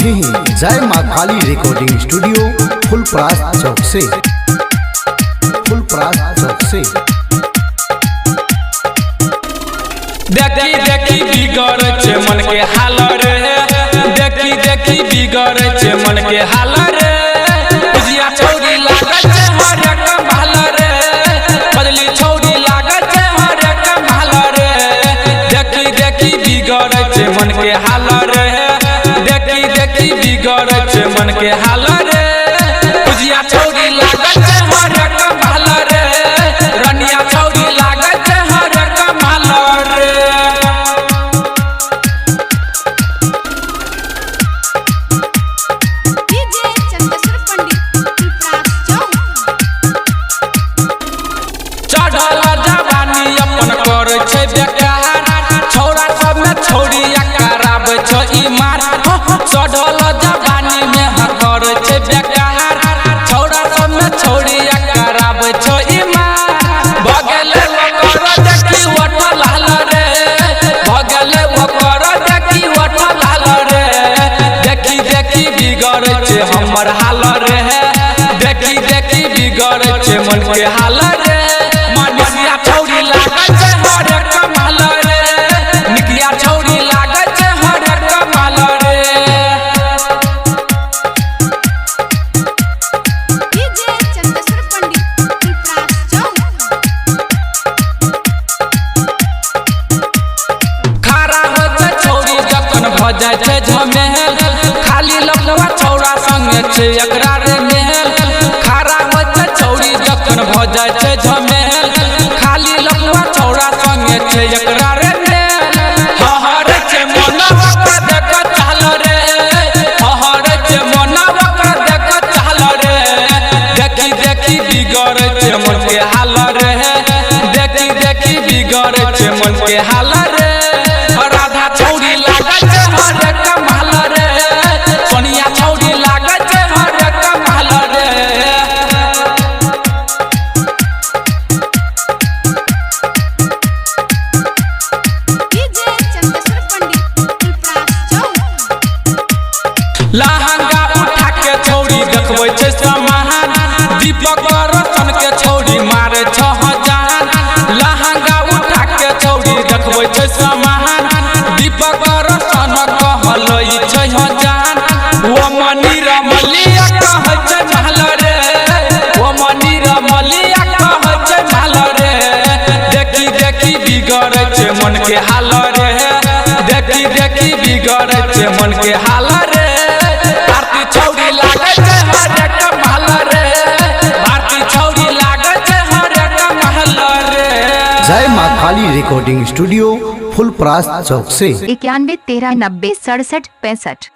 रहे हैं जय माँ काली रिकॉर्डिंग स्टूडियो फुलपरास चौक से। देखी देखी बिगड़ छे मन के हाल रे, देखी देखी बिगड़ छे मन के हाल रे। बुझिया छौरी लागत छे हर एक भाल रे, बदली छौरी लागत छे हर एक भाल रे। देखी देखी बिगड़ छे मन के हाल रे, देखी देखी बिगड़ छे मन के हाल रे। बुझिया छौरी लागत छे हर एक भाल रे, रनिया छौरी लागत छे हर एक भाल रे। चढ़ल जवानी अपन करे छे बेकार, छौरा सब में छौरी कराब छ ई मार। चढ़ल जवानी में करे छे बेकार, छौरा सब में छौरी कराब छ ई मार। भगले ओकर देखी वठल हाल रे, भगले ओकर देखी वठल हाल रे। देखी देखी बिगड़ छे हमर हाल रे, देखी देखी बिगड़ छे मन के हाल रे। मनिया छौरी लागत छे हर एक माल रे, निकिया छौरी लागत छे हर एक माल रे। खारा हो छे छौरी जखन भ जाय छे झमेल, खाली लखवा छौरा संगे छे एकरा रे मेल। खारा हो छे छौरी जखन भ जाय छे झमेल, खाली लखवा छौरा संगे छे एकरा रे मेल। हहर छे मनवा के देख चाल रे, हहर छे मनवा के देख चाल रे। देखी देखी बिगड़ छे मन के हाल रे, देखी देखी बिगड़ छे मन के हाल रे। राधा छौरी लागत छे हर एक माल रे, सोनिया छौरी लागत छे हर एक माल रे। लहंगा उठा के छौरी देखबै छे समाहन, दीपक रोशन के छौरी मारे 6000। लहंगा उठा के छौरी देखबै छे समाहन, दीपक रोशन कहलै छे जान। ओ मनी रमलिया कहै छे महल रे, ओ मनी रमलिया कहै छे महल रे। देखी देखी बिगड़ छे मन के हाल रे, देखी देखी बिगड़ छे मन के हाल रे। भारती छौरी लागत छे हर एक महल रे, भारती छौरी लागत छे हर एक महल रे। जय माँ काली रिकॉर्डिंग स्टूडियो फुलपरास चौक से। 91 13 90 67 65।